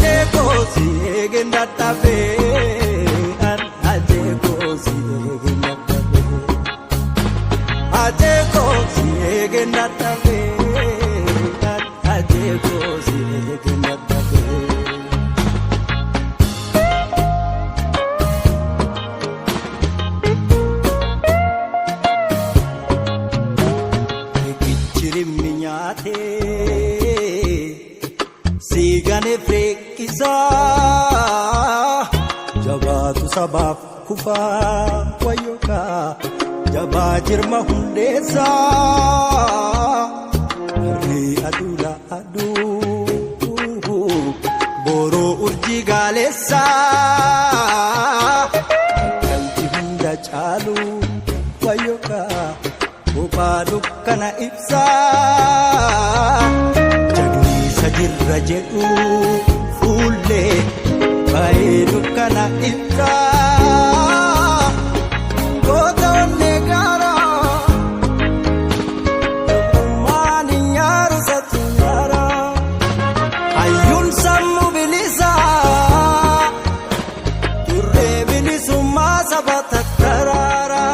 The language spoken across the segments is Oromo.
Ajeko siegenda tabe, ajeko siegenda tabe, ajeko siegenda tabe, ajeko siegenda tabe. Minyate sigane frekisa jabatu sabab kufa wayoka jabajirma hundesa ri adula adu boro urji galesa kanti hunda chalu wayoka Upadukana ibsa jagni sajirra jedhu fulle baydukana ibsa goota onne gaara mani nyaaru satnyara ayyun sammu bilisa turre bilisumma sabata tarara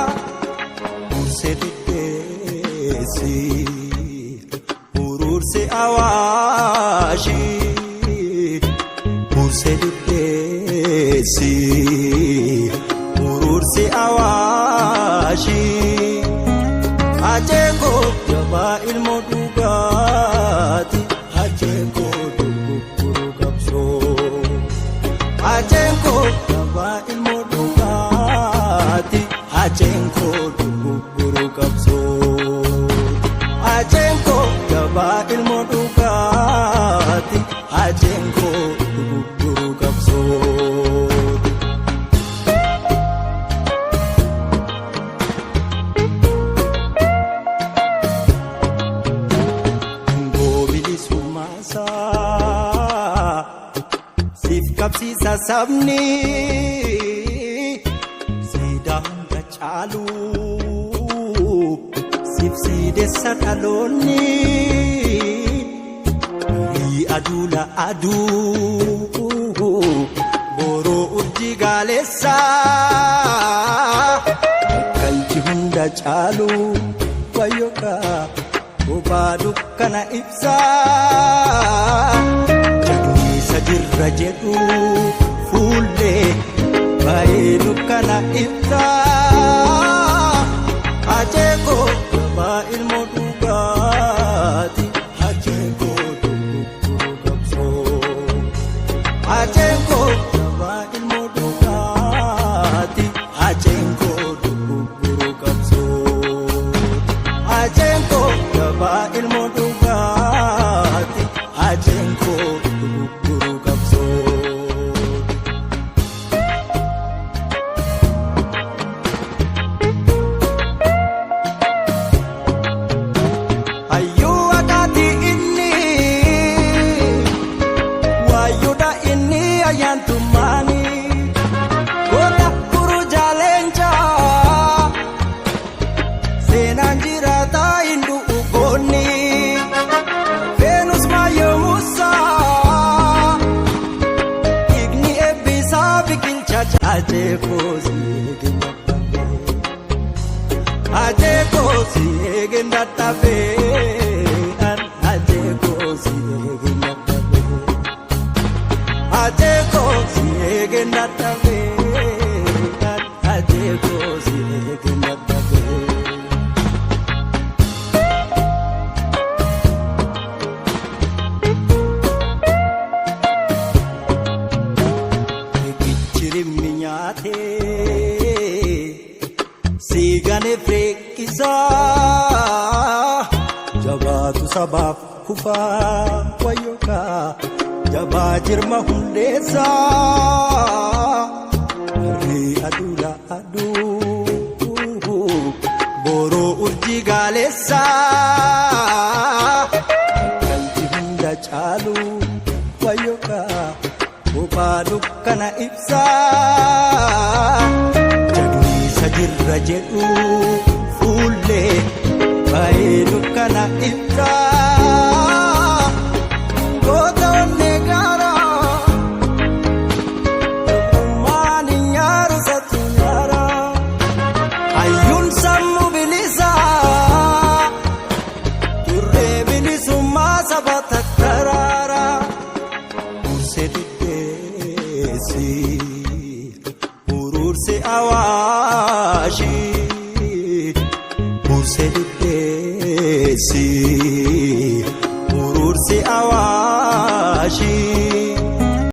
Urur se awashi Urse desi Urur se awashi Ajeko jaba ilmu dugati Ajeko duguru kapso Ajeko jaba ilmu dugati Ajeko duguru kapso Ajenko jaba ilmu dugati Ajenko guru kapso Ngobili sumasa Sif kapsi sasabni Sidang kacalu Sifsi desa taloni Ri adula adu Boro urji galesa Kalchi hunda chalu Wayoka Ubadukana ibsa Jagni sajirra jedhu fulle Baydukana ibsa Ajeko jaba ilmu dugati Ajeko duguru kapso Ajeko jaba ilmu dugati Ajeko duguru kapso Ajeko jaba ilmu dugati Ajeko duguru kapso Yantumani Kota Puru Jalenja Senanjira ta indu ugoni Venus Mayo Musa Igni ebisa bikil chacha Ajeko siegenda tabe Ajeko siegenda tabe Ajeko siegenda tabe Ajeko siegenda tabe Ajeko siegenda tabe Kichiri minyate sigane frekisa jabatu sabab kufa wayoka Jabajirma hundesa Ri adula adu Boro urji galesa Kalchi hunda chalu Wayoka Upadukana ibsa Jagni sajirra jedhu fulle Baydukana ibsa Goota onne gaara urursi awaashi buuse diddeessi urursi awaashi.